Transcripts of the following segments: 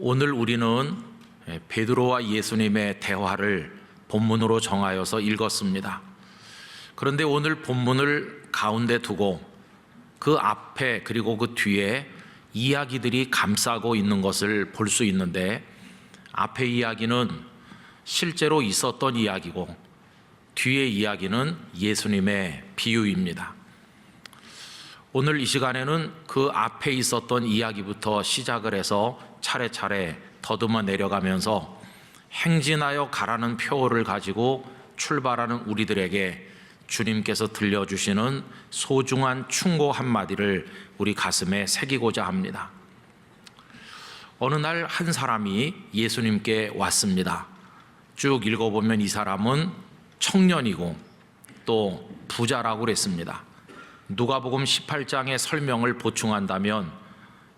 오늘 우리는 베드로와 예수님의 대화를 본문으로 정하여서 읽었습니다. 그런데 오늘 본문을 가운데 두고 그 앞에 그리고 그 뒤에 이야기들이 감싸고 있는 것을 볼 수 있는데, 앞에 이야기는 실제로 있었던 이야기고 뒤의 이야기는 예수님의 비유입니다. 오늘 이 시간에는 그 앞에 있었던 이야기부터 시작을 해서 차례차례 더듬어 내려가면서 행진하여 가라는 표어를 가지고 출발하는 우리들에게 주님께서 들려주시는 소중한 충고 한마디를 우리 가슴에 새기고자 합니다. 어느 날 한 사람이 예수님께 왔습니다. 쭉 읽어보면 이 사람은 청년이고 또 부자라고 그랬습니다. 누가복음 18장의 설명을 보충한다면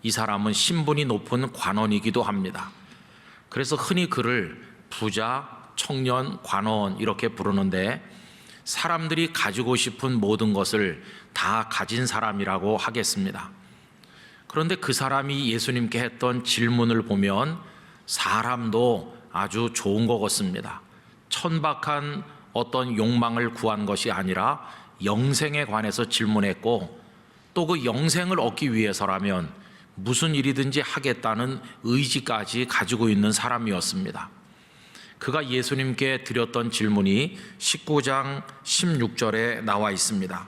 이 사람은 신분이 높은 관원이기도 합니다. 그래서 흔히 그를 부자, 청년, 관원 이렇게 부르는데, 사람들이 가지고 싶은 모든 것을 다 가진 사람이라고 하겠습니다. 그런데 그 사람이 예수님께 했던 질문을 보면 사람도 아주 좋은 것 같습니다. 천박한 어떤 욕망을 구한 것이 아니라 영생에 관해서 질문했고, 또 그 영생을 얻기 위해서라면 무슨 일이든지 하겠다는 의지까지 가지고 있는 사람이었습니다. 그가 예수님께 드렸던 질문이 19장 16절에 나와 있습니다.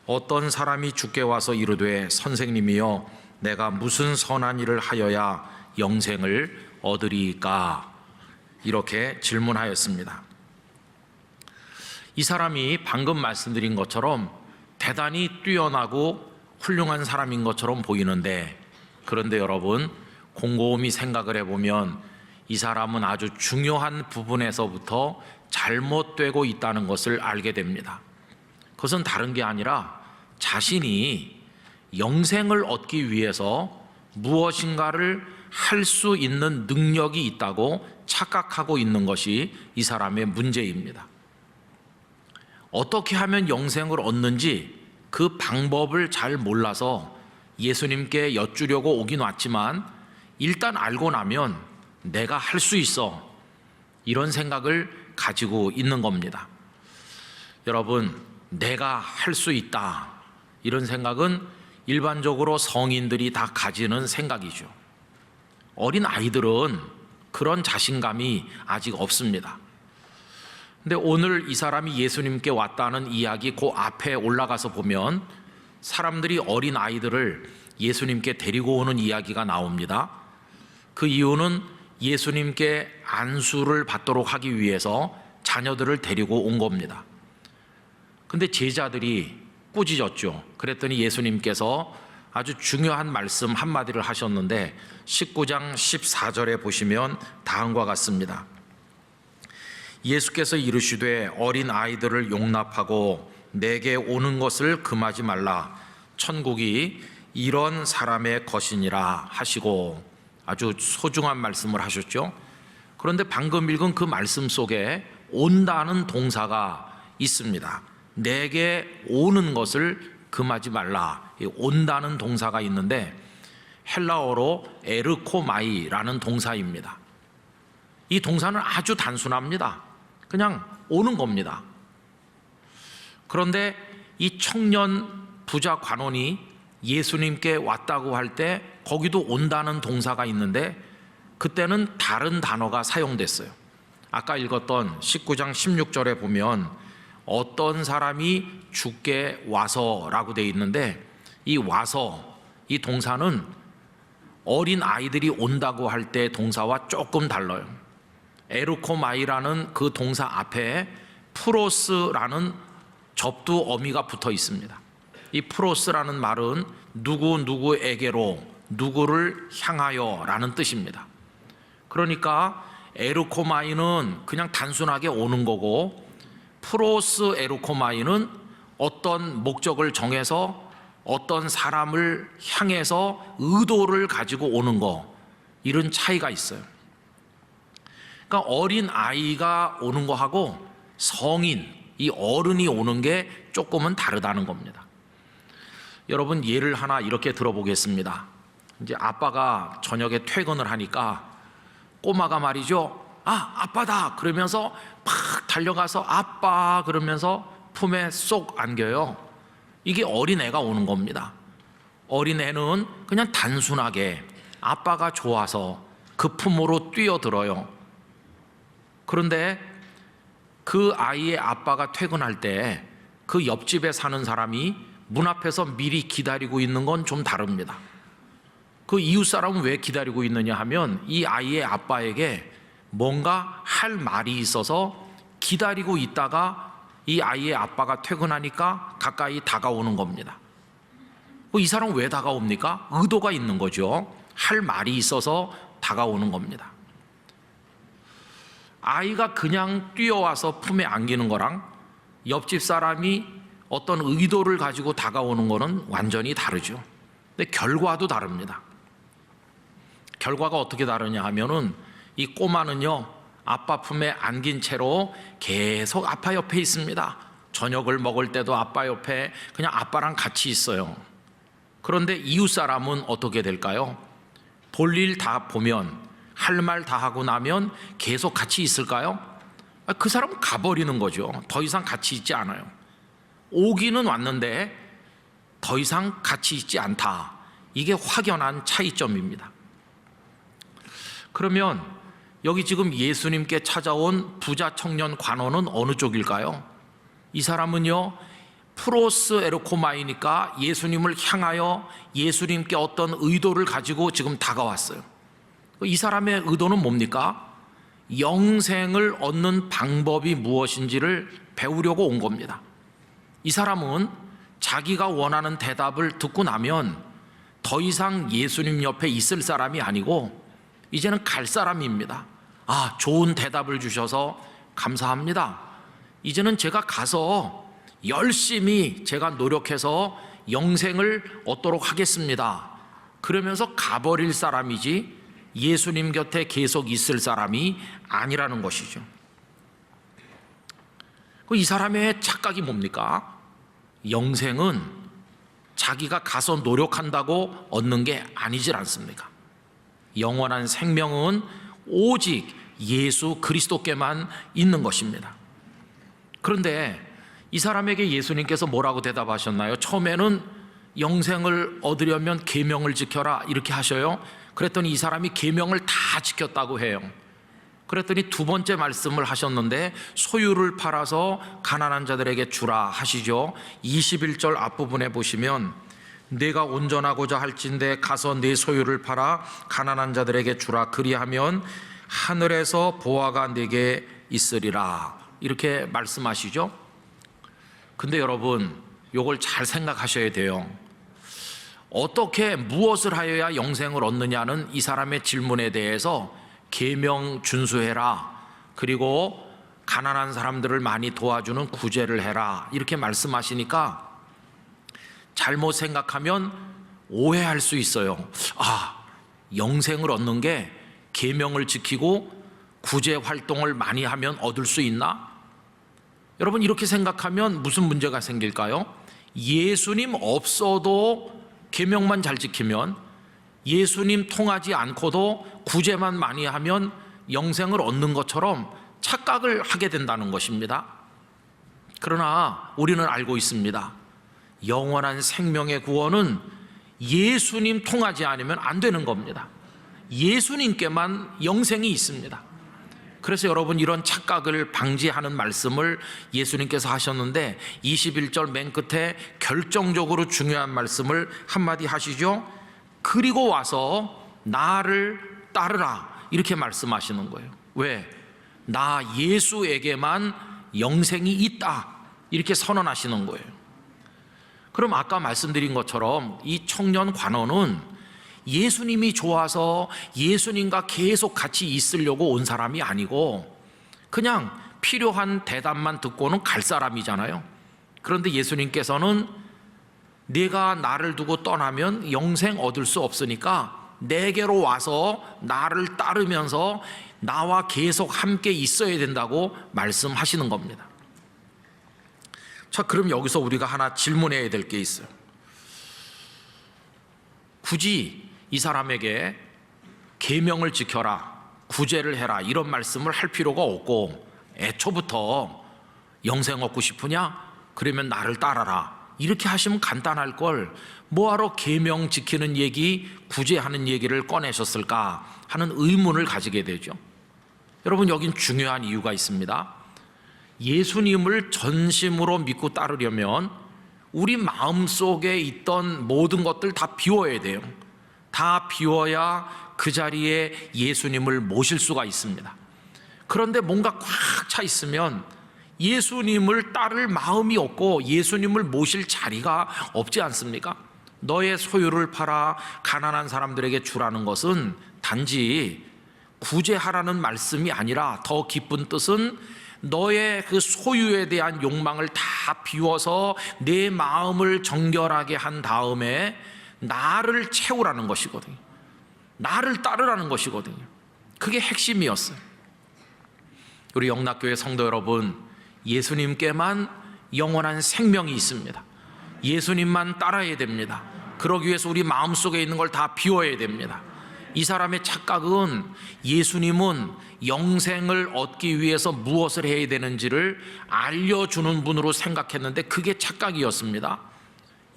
어떤 사람이 주께 와서 이르되 선생님이여 내가 무슨 선한 일을 하여야 영생을 얻으리까? 이렇게 질문하였습니다. 이 사람이 방금 말씀드린 것처럼 대단히 뛰어나고 훌륭한 사람인 것처럼 보이는데, 그런데 여러분 곰곰이 생각을 해보면 이 사람은 아주 중요한 부분에서부터 잘못되고 있다는 것을 알게 됩니다. 그것은 다른 게 아니라 자신이 영생을 얻기 위해서 무엇인가를 할 수 있는 능력이 있다고 착각하고 있는 것이 이 사람의 문제입니다. 어떻게 하면 영생을 얻는지 그 방법을 잘 몰라서 예수님께 여쭈려고 오긴 왔지만, 일단 알고 나면 내가 할 수 있어, 이런 생각을 가지고 있는 겁니다. 여러분, 내가 할 수 있다, 이런 생각은 일반적으로 성인들이 다 가지는 생각이죠. 어린 아이들은 그런 자신감이 아직 없습니다. 근데 오늘 이 사람이 예수님께 왔다는 이야기 그 앞에 올라가서 보면 사람들이 어린 아이들을 예수님께 데리고 오는 이야기가 나옵니다. 그 이유는 예수님께 안수를 받도록 하기 위해서 자녀들을 데리고 온 겁니다. 근데 제자들이 꾸짖었죠. 그랬더니 예수님께서 아주 중요한 말씀 한마디를 하셨는데 19장 14절에 보시면 다음과 같습니다. 예수께서 이르시되 어린 아이들을 용납하고 내게 오는 것을 금하지 말라. 천국이 이런 사람의 것이니라 하시고, 아주 소중한 말씀을 하셨죠. 그런데 방금 읽은 그 말씀 속에 온다는 동사가 있습니다. 내게 오는 것을 금하지 말라. 온다는 동사가 있는데 헬라어로 에르코마이라는 동사입니다. 이 동사는 아주 단순합니다. 그냥 오는 겁니다. 그런데 이 청년 부자 관원이 예수님께 왔다고 할 때 거기도 온다는 동사가 있는데 그때는 다른 단어가 사용됐어요. 아까 읽었던 19장 16절에 보면 어떤 사람이 주께 와서라고 되어 있는데, 이 와서, 이 동사는 어린 아이들이 온다고 할 때 동사와 조금 달라요. 에르코마이라는 그 동사 앞에 프로스라는 접두 어미가 붙어 있습니다. 이 프로스라는 말은 누구에게로, 누구를 향하여 라는 뜻입니다. 그러니까 에르코마이는 그냥 단순하게 오는 거고, 프로스 에르코마이는 어떤 목적을 정해서 어떤 사람을 향해서 의도를 가지고 오는 거, 이런 차이가 있어요. 그러니까 어린 아이가 오는 거하고 성인, 이 어른이 오는 게 조금은 다르다는 겁니다. 여러분, 예를 하나 이렇게 들어보겠습니다. 이제 아빠가 저녁에 퇴근을 하니까 꼬마가 말이죠. 아, 아빠다! 그러면서 팍 달려가서 아빠! 그러면서 품에 쏙 안겨요. 이게 어린애가 오는 겁니다. 어린애는 그냥 단순하게 아빠가 좋아서 그 품으로 뛰어들어요. 그런데 그 아이의 아빠가 퇴근할 때 그 옆집에 사는 사람이 문 앞에서 미리 기다리고 있는 건 좀 다릅니다. 그 이웃 사람은 왜 기다리고 있느냐 하면 이 아이의 아빠에게 뭔가 할 말이 있어서 기다리고 있다가 이 아이의 아빠가 퇴근하니까 가까이 다가오는 겁니다. 이 사람은 왜 다가옵니까? 의도가 있는 거죠. 할 말이 있어서 다가오는 겁니다. 아이가 그냥 뛰어와서 품에 안기는 거랑 옆집 사람이 어떤 의도를 가지고 다가오는 거는 완전히 다르죠. 근데 결과도 다릅니다. 결과가 어떻게 다르냐 하면은 이 꼬마는요, 아빠 품에 안긴 채로 계속 아빠 옆에 있습니다. 저녁을 먹을 때도 아빠 옆에 그냥 아빠랑 같이 있어요. 그런데 이웃 사람은 어떻게 될까요? 볼일 다 보면, 할 말 다 하고 나면 계속 같이 있을까요? 그 사람은 가버리는 거죠. 더 이상 같이 있지 않아요. 오기는 왔는데 더 이상 같이 있지 않다. 이게 확연한 차이점입니다. 그러면 여기 지금 예수님께 찾아온 부자 청년 관원은 어느 쪽일까요? 이 사람은요, 프로스 에르코마이니까 예수님을 향하여 예수님께 어떤 의도를 가지고 지금 다가왔어요. 이 사람의 의도는 뭡니까? 영생을 얻는 방법이 무엇인지를 배우려고 온 겁니다. 이 사람은 자기가 원하는 대답을 듣고 나면 더 이상 예수님 옆에 있을 사람이 아니고 이제는 갈 사람입니다. 아, 좋은 대답을 주셔서 감사합니다. 이제는 제가 가서 열심히 제가 노력해서 영생을 얻도록 하겠습니다. 그러면서 가버릴 사람이지 예수님 곁에 계속 있을 사람이 아니라는 것이죠. 이 사람의 착각이 뭡니까? 영생은 자기가 가서 노력한다고 얻는 게 아니질 않습니까? 영원한 생명은 오직 예수 그리스도께만 있는 것입니다. 그런데 이 사람에게 예수님께서 뭐라고 대답하셨나요? 처음에는 영생을 얻으려면 계명을 지켜라 이렇게 하셔요. 그랬더니 이 사람이 계명을 다 지켰다고 해요. 그랬더니 두 번째 말씀을 하셨는데 소유를 팔아서 가난한 자들에게 주라 하시죠. 21절 앞부분에 보시면 내가 온전하고자 할진대 가서 내 소유를 팔아 가난한 자들에게 주라 그리하면 하늘에서 보화가 내게 있으리라 이렇게 말씀하시죠. 근데 여러분 이걸 잘 생각하셔야 돼요. 어떻게 무엇을 하여야 영생을 얻느냐는 이 사람의 질문에 대해서 계명 준수해라, 그리고 가난한 사람들을 많이 도와주는 구제를 해라 이렇게 말씀하시니까 잘못 생각하면 오해할 수 있어요. 아, 영생을 얻는 게 계명을 지키고 구제 활동을 많이 하면 얻을 수 있나? 여러분 이렇게 생각하면 무슨 문제가 생길까요? 예수님 없어도 계명만 잘 지키면, 예수님 통하지 않고도 구제만 많이 하면 영생을 얻는 것처럼 착각을 하게 된다는 것입니다. 그러나 우리는 알고 있습니다. 영원한 생명의 구원은 예수님 통하지 않으면 안 되는 겁니다. 예수님께만 영생이 있습니다. 그래서 여러분 이런 착각을 방지하는 말씀을 예수님께서 하셨는데 21절 맨 끝에 결정적으로 중요한 말씀을 한마디 하시죠. 그리고 와서 나를 따르라 이렇게 말씀하시는 거예요. 왜? 나 예수에게만 영생이 있다 이렇게 선언하시는 거예요. 그럼 아까 말씀드린 것처럼 이 청년 관원은 예수님이 좋아서 예수님과 계속 같이 있으려고 온 사람이 아니고 그냥 필요한 대답만 듣고는 갈 사람이잖아요. 그런데 예수님께서는 네가 나를 두고 떠나면 영생 얻을 수 없으니까 내게로 와서 나를 따르면서 나와 계속 함께 있어야 된다고 말씀하시는 겁니다. 자, 그럼 여기서 우리가 하나 질문해야 될 게 있어요. 굳이 이 사람에게 계명을 지켜라, 구제를 해라 이런 말씀을 할 필요가 없고 애초부터 영생 얻고 싶으냐? 그러면 나를 따라라 이렇게 하시면 간단할 걸 뭐하러 계명 지키는 얘기, 구제하는 얘기를 꺼내셨을까 하는 의문을 가지게 되죠. 여러분, 여긴 중요한 이유가 있습니다. 예수님을 전심으로 믿고 따르려면 우리 마음속에 있던 모든 것들 다 비워야 돼요. 다 비워야 그 자리에 예수님을 모실 수가 있습니다. 그런데 뭔가 꽉 차 있으면 예수님을 따를 마음이 없고 예수님을 모실 자리가 없지 않습니까? 너의 소유를 팔아 가난한 사람들에게 주라는 것은 단지 구제하라는 말씀이 아니라 더 깊은 뜻은 너의 그 소유에 대한 욕망을 다 비워서 내 마음을 정결하게 한 다음에 나를 채우라는 것이거든요. 나를 따르라는 것이거든요. 그게 핵심이었어요. 우리 영락교회 성도 여러분, 예수님께만 영원한 생명이 있습니다. 예수님만 따라야 됩니다. 그러기 위해서 우리 마음속에 있는 걸 다 비워야 됩니다. 이 사람의 착각은 예수님은 영생을 얻기 위해서 무엇을 해야 되는지를 알려주는 분으로 생각했는데 그게 착각이었습니다.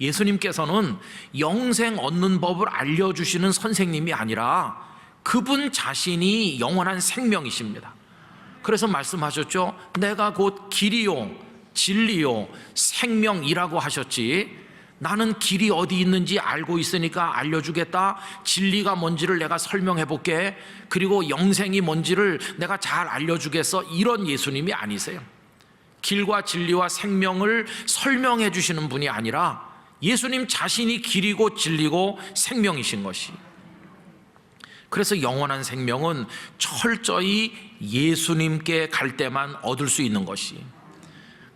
예수님께서는 영생 얻는 법을 알려주시는 선생님이 아니라 그분 자신이 영원한 생명이십니다. 그래서 말씀하셨죠. 내가 곧 길이요 진리요 생명이라고 하셨지, 나는 길이 어디 있는지 알고 있으니까 알려주겠다, 진리가 뭔지를 내가 설명해 볼게, 그리고 영생이 뭔지를 내가 잘 알려주겠어, 이런 예수님이 아니세요. 길과 진리와 생명을 설명해 주시는 분이 아니라 예수님 자신이 길이고 진리고 생명이신 것이. 그래서 영원한 생명은 철저히 예수님께 갈 때만 얻을 수 있는 것이.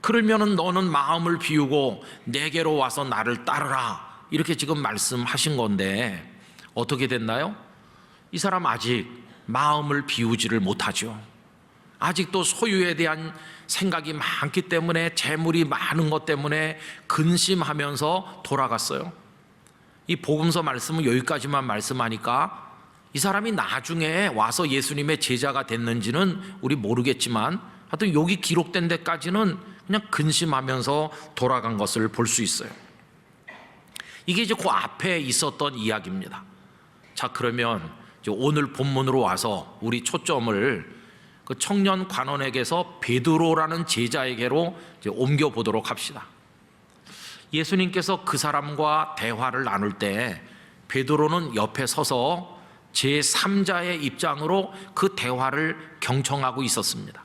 그러면은 너는 마음을 비우고 내게로 와서 나를 따르라 이렇게 지금 말씀하신 건데 어떻게 됐나요? 이 사람 아직 마음을 비우지를 못하죠. 아직도 소유에 대한 생각이 많기 때문에, 재물이 많은 것 때문에 근심하면서 돌아갔어요. 이 복음서 말씀은 여기까지만 말씀하니까 이 사람이 나중에 와서 예수님의 제자가 됐는지는 우리 모르겠지만 하여튼 여기 기록된 데까지는 그냥 근심하면서 돌아간 것을 볼 수 있어요. 이게 이제 그 앞에 있었던 이야기입니다. 자, 그러면 이제 오늘 본문으로 와서 우리 초점을 그 청년 관원에게서 베드로라는 제자에게로 이제 옮겨 보도록 합시다. 예수님께서 그 사람과 대화를 나눌 때 베드로는 옆에 서서 제3자의 입장으로 그 대화를 경청하고 있었습니다.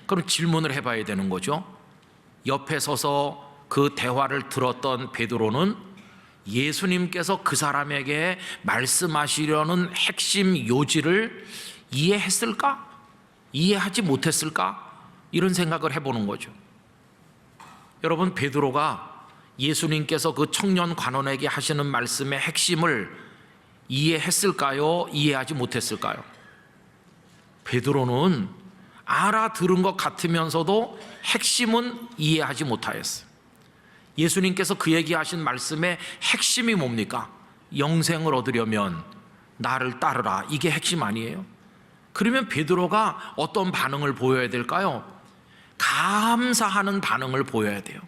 그럼 질문을 해봐야 되는 거죠. 옆에 서서 그 대화를 들었던 베드로는 예수님께서 그 사람에게 말씀하시려는 핵심 요지를 이해했을까? 이해하지 못했을까? 이런 생각을 해보는 거죠. 여러분, 베드로가 예수님께서 그 청년 관원에게 하시는 말씀의 핵심을 이해했을까요? 이해하지 못했을까요? 베드로는 알아들은 것 같으면서도 핵심은 이해하지 못하였어요. 예수님께서 그에게 하신 말씀의 핵심이 뭡니까? 영생을 얻으려면 나를 따르라, 이게 핵심 아니에요? 그러면 베드로가 어떤 반응을 보여야 될까요? 감사하는 반응을 보여야 돼요.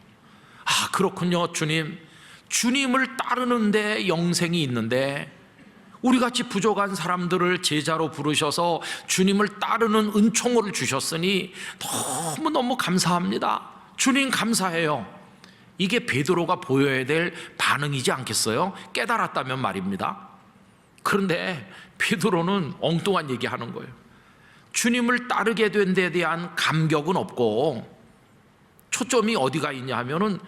아, 그렇군요, 주님. 주님을 따르는데 영생이 있는데 우리같이 부족한 사람들을 제자로 부르셔서 주님을 따르는 은총을 주셨으니 너무너무 감사합니다. 주님 감사해요. 이게 베드로가 보여야 될 반응이지 않겠어요? 깨달았다면 말입니다. 그런데 베드로는 엉뚱한 얘기하는 거예요. 주님을 따르게 된 데 대한 감격은 없고 초점이 어디가 있냐 하면은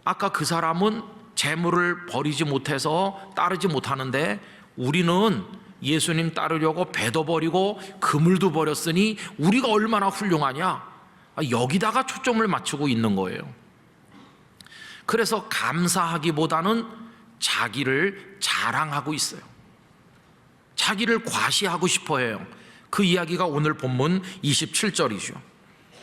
아까 그 사람은 재물을 버리지 못해서 따르지 못하는데 우리는 예수님 따르려고 배도 버리고 그물도 버렸으니 우리가 얼마나 훌륭하냐, 여기다가 초점을 맞추고 있는 거예요. 그래서 감사하기보다는 자기를 자랑하고 있어요. 자기를 과시하고 싶어 해요. 그 이야기가 오늘 본문 27절이죠.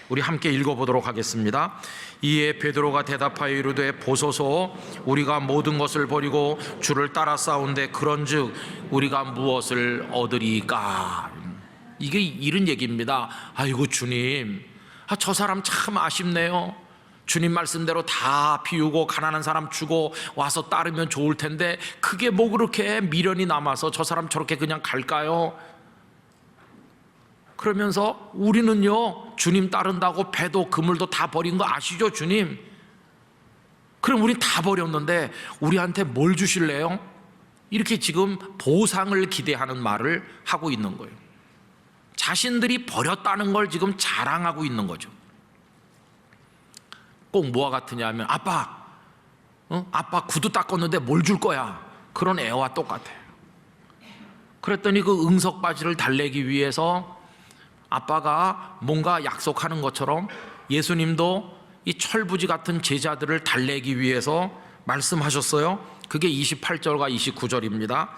우리 함께 읽어보도록 하겠습니다. 이에 베드로가 대답하여 이르되 보소서, 우리가 모든 것을 버리고 주를 따라 싸운데 그런즉 우리가 무엇을 얻으리까? 이게 이런 얘기입니다. 아이고 주님, 저 사람 참 아쉽네요. 주님 말씀대로 다 비우고 가난한 사람 주고 와서 따르면 좋을 텐데 그게 뭐 그렇게 미련이 남아서 저 사람 저렇게 그냥 갈까요? 그러면서 우리는요, 주님 따른다고 배도 그물도 다 버린 거 아시죠, 주님? 그럼 우린 다 버렸는데 우리한테 뭘 주실래요? 이렇게 지금 보상을 기대하는 말을 하고 있는 거예요. 자신들이 버렸다는 걸 지금 자랑하고 있는 거죠. 꼭 뭐와 같으냐 하면 아빠 구두 닦았는데 뭘 줄 거야? 그런 애와 똑같아요. 그랬더니 그 응석 바지를 달래기 위해서 아빠가 뭔가 약속하는 것처럼 예수님도 이 철부지 같은 제자들을 달래기 위해서 말씀하셨어요. 그게 28절과 29절입니다.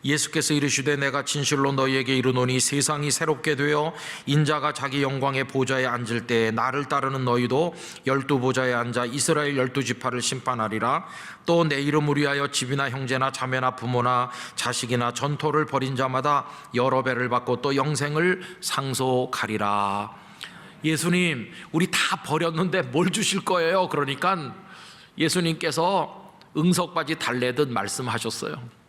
예수께서 이르시되 내가 진실로 너희에게 이르노니 세상이 새롭게 되어 인자가 자기 영광의 보좌에 앉을 때에 나를 따르는 너희도 12보좌에 앉아 이스라엘 12지파를 심판하리라. 또 내 이름을 위하여 집이나 형제나 자매나 부모나 자식이나 전토를 벌인 자마다 여러 배를 받고 또 영생을 상속하리라. 예수님, 우리 다 버렸는데 뭘 주실 거예요? 그러니까 예수님께서 응석바지 달래듯 말씀하셨어요.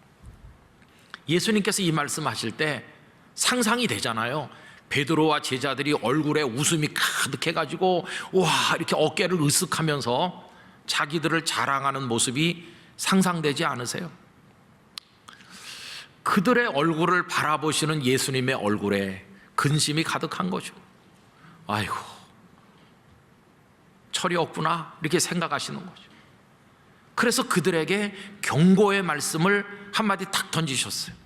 예수님께서 이 말씀하실 때 상상이 되잖아요. 베드로와 제자들이 얼굴에 웃음이 가득해가지고 와 이렇게 어깨를 으쓱하면서 자기들을 자랑하는 모습이 상상되지 않으세요? 그들의 얼굴을 바라보시는 예수님의 얼굴에 근심이 가득한 거죠. 아이고 철이 없구나 이렇게 생각하시는 거죠. 그래서 그들에게 경고의 말씀을 한마디 탁 던지셨어요.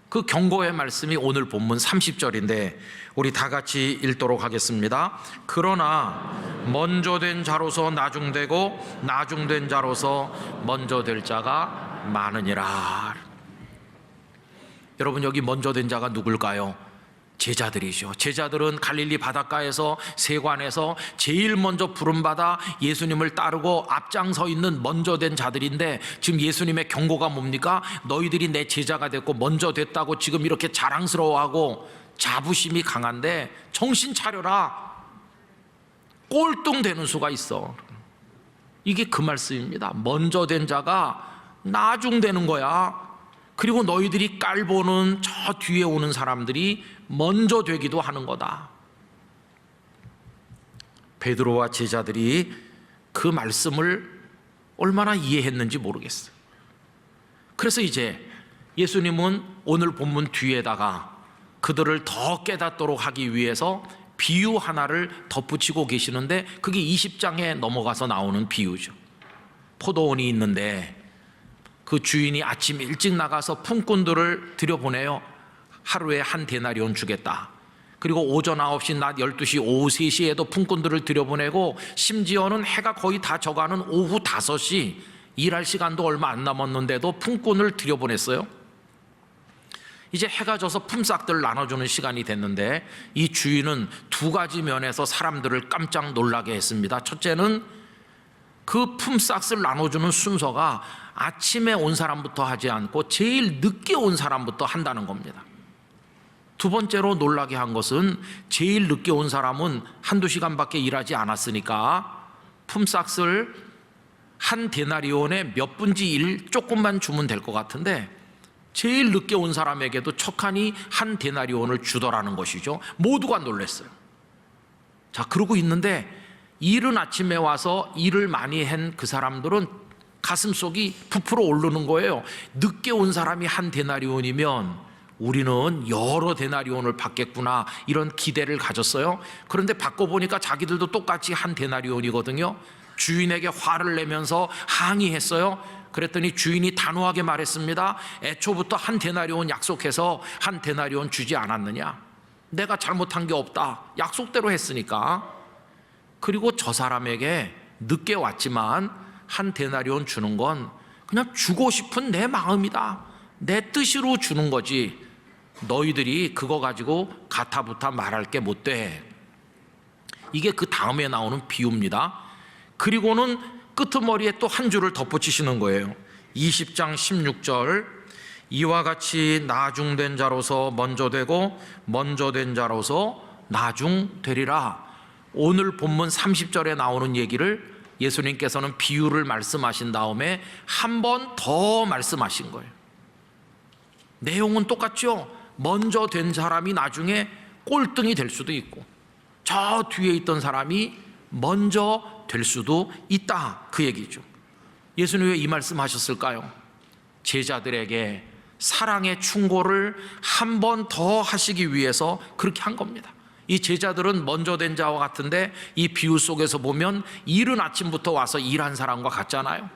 그 경고의 말씀이 오늘 본문 30절인데 우리 다 같이 읽도록 하겠습니다. 그러나 먼저 된 자로서 나중되고 나중된 자로서 먼저 될 자가 많으니라. 여러분, 여기 먼저 된 자가 누굴까요? 제자들이죠. 제자들은 갈릴리 바닷가에서 세관에서 제일 먼저 부름받아 예수님을 따르고 앞장서 있는 먼저 된 자들인데 지금 예수님의 경고가 뭡니까? 너희들이 내 제자가 됐고 먼저 됐다고 지금 이렇게 자랑스러워하고 자부심이 강한데 정신 차려라. 꼴뚱되는 수가 있어. 이게 그 말씀입니다. 먼저 된 자가 나중되는 거야. 그리고 너희들이 깔보는 저 뒤에 오는 사람들이 먼저 되기도 하는 거다. 베드로와 제자들이 그 말씀을 얼마나 이해했는지 모르겠어요. 그래서 이제 예수님은 오늘 본문 뒤에다가 그들을 더 깨닫도록 하기 위해서 비유 하나를 덧붙이고 계시는데 그게 20장에 넘어가서 나오는 비유죠. 포도원이 있는데 그 주인이 아침 일찍 나가서 품꾼들을 들여보내요. 하루에 한 데나리온 주겠다. 그리고 오전 9시, 낮 12시, 오후 3시에도 품꾼들을 들여보내고 심지어는 해가 거의 다 져가는 오후 5시 일할 시간도 얼마 안 남았는데도 품꾼을 들여보냈어요. 이제 해가 져서 품삯들 나눠주는 시간이 됐는데 이 주인은 두 가지 면에서 사람들을 깜짝 놀라게 했습니다. 첫째는 그 품삯을 나눠주는 순서가 아침에 온 사람부터 하지 않고 제일 늦게 온 사람부터 한다는 겁니다. 두 번째로 놀라게 한 것은 제일 늦게 온 사람은 한두 시간밖에 일하지 않았으니까 품삯을 한 데나리온에 몇 분지 1 조금만 주면 될 것 같은데 제일 늦게 온 사람에게도 척하니 한 데나리온을 주더라는 것이죠. 모두가 놀랐어요. 자, 그러고 있는데 이른 아침에 와서 일을 많이 한 그 사람들은 가슴속이 부풀어 오르는 거예요. 늦게 온 사람이 한 데나리온이면 우리는 여러 데나리온을 받겠구나 이런 기대를 가졌어요. 그런데 바꿔보니까 자기들도 똑같이 한 데나리온이거든요. 주인에게 화를 내면서 항의했어요. 그랬더니 주인이 단호하게 말했습니다. 애초부터 한 데나리온 약속해서 한 데나리온 주지 않았느냐? 내가 잘못한 게 없다. 약속대로 했으니까. 그리고 저 사람에게 늦게 왔지만 한 데나리온 주는 건 그냥 주고 싶은 내 마음이다. 내 뜻으로 주는 거지. 너희들이 그거 가지고 가타부타 말할 게 못 돼. 이게 그 다음에 나오는 비유입니다. 그리고는 끄트머리에 또 한 줄을 덧붙이시는 거예요. 20장 16절, 이와 같이 나중된 자로서 먼저 되고 먼저 된 자로서 나중되리라. 오늘 본문 30절에 나오는 얘기를 예수님께서는 비유를 말씀하신 다음에 한 번 더 말씀하신 거예요. 내용은 똑같죠. 먼저 된 사람이 나중에 꼴등이 될 수도 있고 저 뒤에 있던 사람이 먼저 될 수도 있다, 그 얘기죠. 예수님 왜 이 말씀 하셨을까요? 제자들에게 사랑의 충고를 한 번 더 하시기 위해서 그렇게 한 겁니다. 이 제자들은 먼저 된 자와 같은데 이 비유 속에서 보면 이른 아침부터 와서 일한 사람과 같잖아요.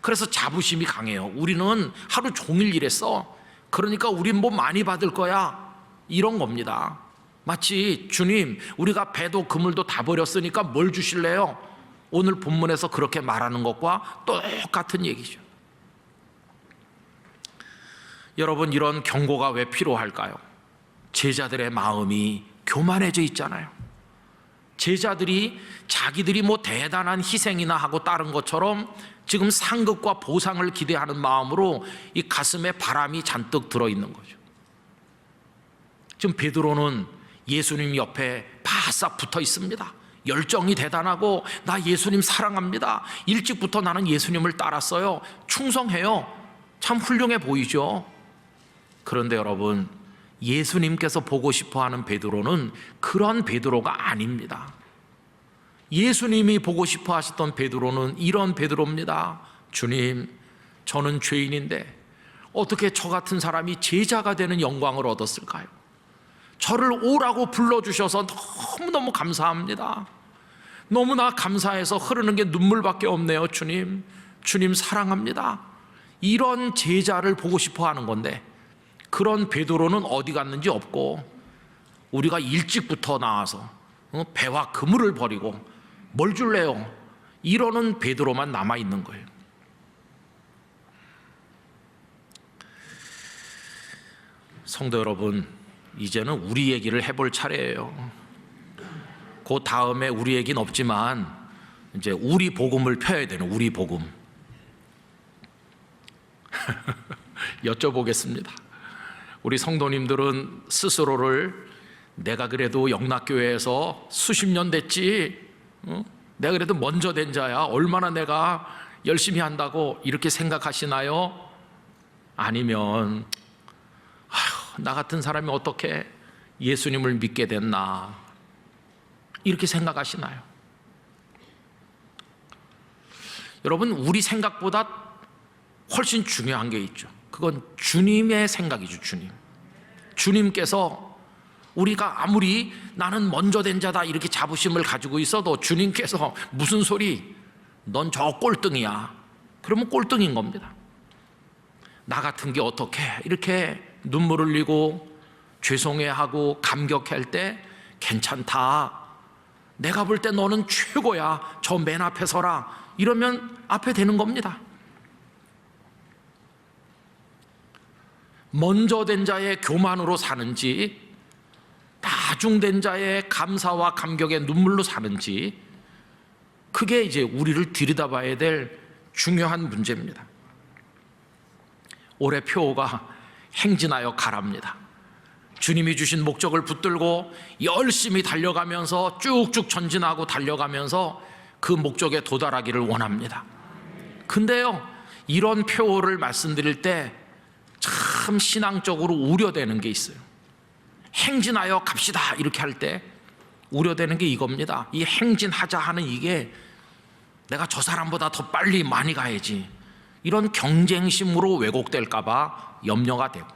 그래서 자부심이 강해요. 우리는 하루 종일 일했어. 그러니까 우린 뭐 많이 받을 거야, 이런 겁니다. 마치 주님, 우리가 배도 그물도 다 버렸으니까 뭘 주실래요? 오늘 본문에서 그렇게 말하는 것과 똑같은 얘기죠. 여러분, 이런 경고가 왜 필요할까요? 제자들의 마음이 교만해져 있잖아요. 제자들이 자기들이 뭐 대단한 희생이나 하고 따른 것처럼 지금 상급과 보상을 기대하는 마음으로 이 가슴에 바람이 잔뜩 들어있는 거죠. 지금 베드로는 예수님 옆에 바싹 붙어 있습니다. 열정이 대단하고 나 예수님 사랑합니다. 일찍부터 나는 예수님을 따랐어요. 충성해요. 참 훌륭해 보이죠. 그런데 여러분, 예수님께서 보고 싶어하는 베드로는 그런 베드로가 아닙니다. 예수님이 보고 싶어 하셨던 베드로는 이런 베드로입니다. 주님, 저는 죄인인데 어떻게 저 같은 사람이 제자가 되는 영광을 얻었을까요? 저를 오라고 불러주셔서 너무너무 감사합니다. 너무나 감사해서 흐르는 게 눈물밖에 없네요. 주님, 주님 사랑합니다. 이런 제자를 보고 싶어 하는 건데 그런 베드로는 어디 갔는지 없고, 우리가 일찍부터 나와서 배와 그물을 버리고 뭘 줄래요? 이러는 베드로만 남아있는 거예요. 성도 여러분, 이제는 우리 얘기를 해볼 차례예요. 그 다음에 우리 얘기는 없지만 이제 우리 복음을 펴야 되는 우리 복음. 여쭤보겠습니다. 우리 성도님들은 스스로를 내가 그래도 영락교회에서 수십 년 됐지, 내가 그래도 먼저 된 자야, 얼마나 내가 열심히 한다고 이렇게 생각하시나요? 아니면 나 같은 사람이 어떻게 예수님을 믿게 됐나, 이렇게 생각하시나요? 여러분, 우리 생각보다 훨씬 중요한 게 있죠. 그건 주님의 생각이죠. 주님께서 우리가 아무리 나는 먼저 된 자다 이렇게 자부심을 가지고 있어도 주님께서 무슨 소리, 넌 저 꼴등이야, 그러면 꼴등인 겁니다. 나 같은 게 어떻게 이렇게 눈물 흘리고 죄송해하고 감격할 때 괜찮다, 내가 볼 때 너는 최고야, 저 맨 앞에 서라, 이러면 앞에 되는 겁니다. 먼저 된 자의 교만으로 사는지 나중된 자의 감사와 감격의 눈물로 사는지, 그게 이제 우리를 들여다봐야 될 중요한 문제입니다. 올해 표어가 행진하여 가랍니다. 주님이 주신 목적을 붙들고 열심히 달려가면서 쭉쭉 전진하고 달려가면서 그 목적에 도달하기를 원합니다. 근데요, 이런 표어를 말씀드릴 때 참 신앙적으로 우려되는 게 있어요. 행진하여 갑시다 이렇게 할 때 우려되는 게 이겁니다. 이 행진하자 하는 이게 내가 저 사람보다 더 빨리 많이 가야지, 이런 경쟁심으로 왜곡될까 봐 염려가 되고,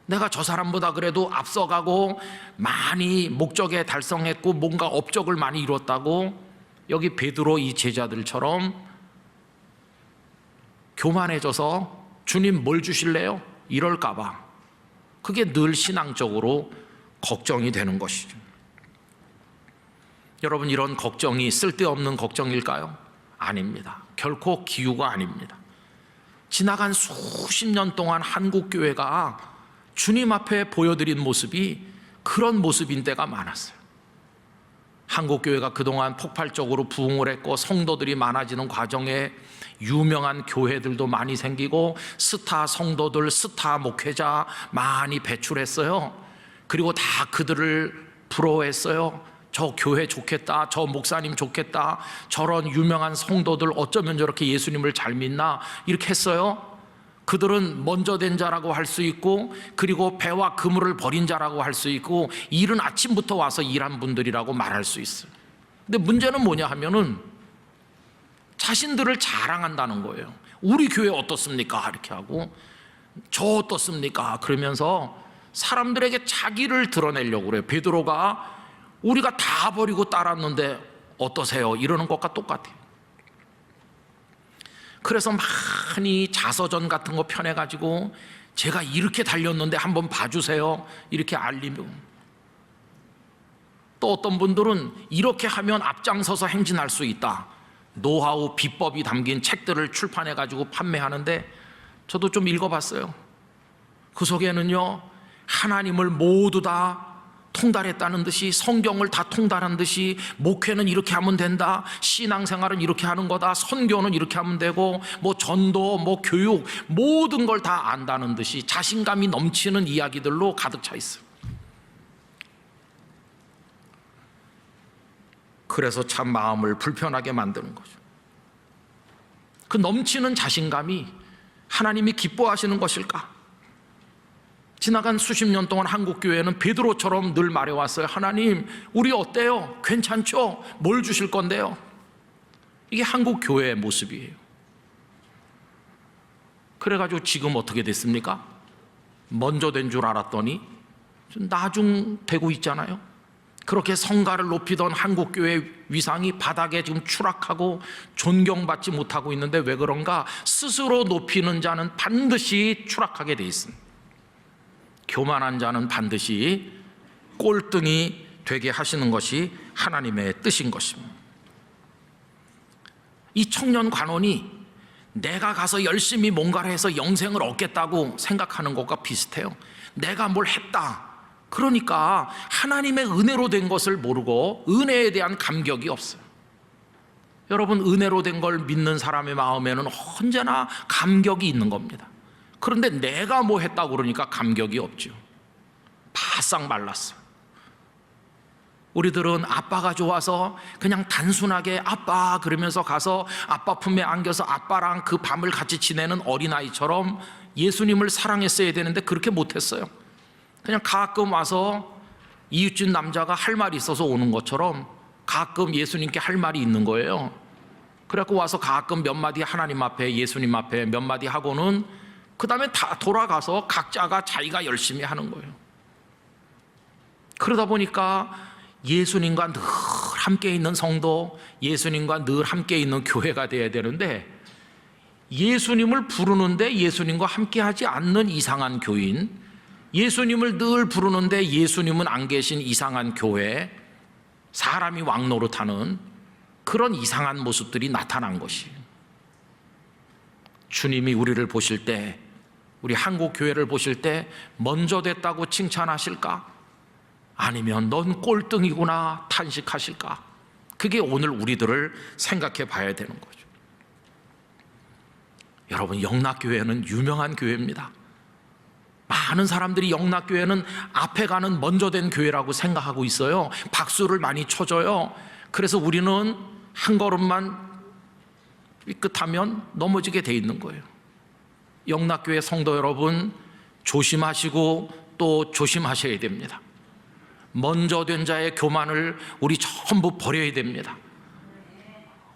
내가 저 사람보다 그래도 앞서가고 많이 목적에 달성했고 뭔가 업적을 많이 이뤘다고 여기 베드로 이 제자들처럼 교만해져서 주님 뭘 주실래요? 이럴까 봐 그게 늘 신앙적으로 걱정이 되는 것이죠. 여러분, 이런 걱정이 쓸데없는 걱정일까요? 아닙니다. 결코 기우가 아닙니다. 지나간 수십 년 동안 한국교회가 주님 앞에 보여드린 모습이 그런 모습인 때가 많았어요. 한국교회가 그동안 폭발적으로 부흥을 했고 성도들이 많아지는 과정에 유명한 교회들도 많이 생기고 스타 성도들, 스타 목회자 많이 배출했어요. 그리고 다 그들을 부러워했어요. 저 교회 좋겠다, 저 목사님 좋겠다, 저런 유명한 성도들 어쩌면 저렇게 예수님을 잘 믿나, 이렇게 했어요. 그들은 먼저 된 자라고 할 수 있고, 그리고 배와 그물을 버린 자라고 할 수 있고, 이른 아침부터 와서 일한 분들이라고 말할 수 있어요. 근데 문제는 뭐냐 하면은 자신들을 자랑한다는 거예요. 우리 교회 어떻습니까? 이렇게 하고, 저 어떻습니까? 그러면서 사람들에게 자기를 드러내려고 그래요. 베드로가 우리가 다 버리고 따랐는데 어떠세요? 이러는 것과 똑같아요. 그래서 많이 자서전 같은 거 펴내가지고 제가 이렇게 달렸는데 한번 봐주세요, 이렇게 알리고, 또 어떤 분들은 이렇게 하면 앞장서서 행진할 수 있다, 노하우, 비법이 담긴 책들을 출판해가지고 판매하는데, 저도 좀 읽어봤어요. 그 속에는요, 하나님을 모두 다 통달했다는 듯이, 성경을 다 통달한 듯이, 목회는 이렇게 하면 된다, 신앙생활은 이렇게 하는 거다, 선교는 이렇게 하면 되고, 뭐 전도, 뭐 교육, 모든 걸 다 안다는 듯이 자신감이 넘치는 이야기들로 가득 차 있어요. 그래서 참 마음을 불편하게 만드는 거죠. 그 넘치는 자신감이 하나님이 기뻐하시는 것일까? 지나간 수십 년 동안 한국교회는 베드로처럼 늘 말해왔어요. 하나님, 우리 어때요? 괜찮죠? 뭘 주실 건데요? 이게 한국교회의 모습이에요. 그래가지고 지금 어떻게 됐습니까? 먼저 된 줄 알았더니 나중되고 있잖아요. 그렇게 성가를 높이던 한국교회의 위상이 바닥에 지금 추락하고 존경받지 못하고 있는데, 왜 그런가? 스스로 높이는 자는 반드시 추락하게 돼 있습니다. 교만한 자는 반드시 꼴등이 되게 하시는 것이 하나님의 뜻인 것입니다. 이 청년 관원이 내가 가서 열심히 뭔가를 해서 영생을 얻겠다고 생각하는 것과 비슷해요. 내가 뭘 했다, 그러니까 하나님의 은혜로 된 것을 모르고 은혜에 대한 감격이 없어요. 여러분, 은혜로 된 걸 믿는 사람의 마음에는 언제나 감격이 있는 겁니다. 그런데 내가 뭐 했다고 그러니까 감격이 없죠. 바싹 말랐어요. 우리들은 아빠가 좋아서 그냥 단순하게 아빠 그러면서 가서 아빠 품에 안겨서 아빠랑 그 밤을 같이 지내는 어린아이처럼 예수님을 사랑했어야 되는데 그렇게 못했어요. 그냥 가끔 와서 이웃집 남자가 할 말이 있어서 오는 것처럼 가끔 예수님께 할 말이 있는 거예요. 그래갖고 와서 가끔 몇 마디 하나님 앞에, 예수님 앞에 몇 마디 하고는 그 다음에 다 돌아가서 각자가 자기가 열심히 하는 거예요. 그러다 보니까 예수님과 늘 함께 있는 성도, 예수님과 늘 함께 있는 교회가 돼야 되는데, 예수님을 부르는데 예수님과 함께 하지 않는 이상한 교인, 예수님을 늘 부르는데 예수님은 안 계신 이상한 교회, 사람이 왕노릇하는 그런 이상한 모습들이 나타난 것이에요. 주님이 우리를 보실 때, 우리 한국 교회를 보실 때 먼저 됐다고 칭찬하실까? 아니면 넌 꼴등이구나 탄식하실까? 그게 오늘 우리들을 생각해 봐야 되는 거죠. 여러분, 영락교회는 유명한 교회입니다. 많은 사람들이 영락교회는 앞에 가는 먼저 된 교회라고 생각하고 있어요. 박수를 많이 쳐줘요. 그래서 우리는 한 걸음만 삐끗하면 넘어지게 돼 있는 거예요. 영락교회 성도 여러분, 조심하시고 또 조심하셔야 됩니다. 먼저 된 자의 교만을 우리 전부 버려야 됩니다.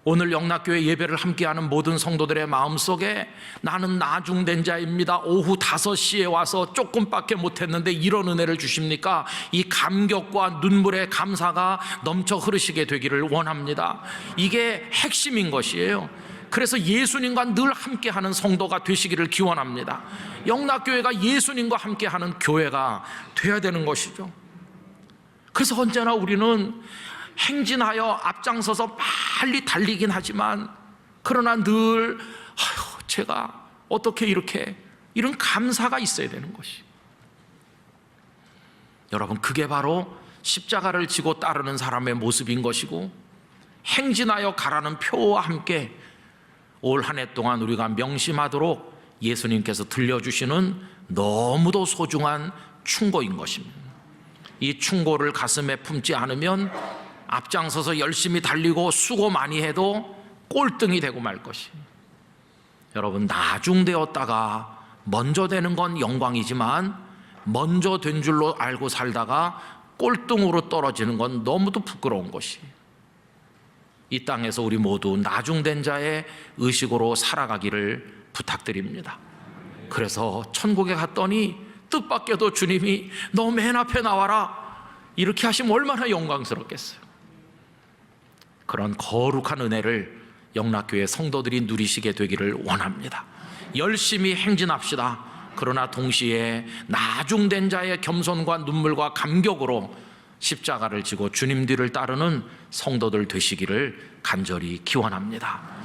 오늘 영락교회 예배를 함께하는 모든 성도들의 마음속에 나는 나중된 자입니다, 오후 5시에 와서 조금밖에 못했는데 이런 은혜를 주십니까? 이 감격과 눈물의 감사가 넘쳐 흐르시게 되기를 원합니다. 이게 핵심인 것이에요. 그래서 예수님과 늘 함께하는 성도가 되시기를 기원합니다. 영락교회가 예수님과 함께하는 교회가 되어야 되는 것이죠. 그래서 언제나 우리는 행진하여 앞장서서 빨리 달리긴 하지만, 그러나 늘 제가 어떻게 이렇게, 이런 감사가 있어야 되는 것이. 여러분, 그게 바로 십자가를 지고 따르는 사람의 모습인 것이고, 행진하여 가라는 표와 함께 올 한 해 동안 우리가 명심하도록 예수님께서 들려주시는 너무도 소중한 충고인 것입니다. 이 충고를 가슴에 품지 않으면 앞장서서 열심히 달리고 수고 많이 해도 꼴등이 되고 말 것이. 여러분, 나중되었다가 먼저 되는 건 영광이지만 먼저 된 줄로 알고 살다가 꼴등으로 떨어지는 건 너무도 부끄러운 것이. 이 땅에서 우리 모두 나중된 자의 의식으로 살아가기를 부탁드립니다. 그래서 천국에 갔더니 뜻밖에도 주님이 너 맨 앞에 나와라 이렇게 하시면 얼마나 영광스럽겠어요. 그런 거룩한 은혜를 영락교회 성도들이 누리시게 되기를 원합니다. 열심히 행진합시다. 그러나 동시에 나중된 자의 겸손과 눈물과 감격으로 십자가를 지고 주님 뒤를 따르는 성도들 되시기를 간절히 기원합니다.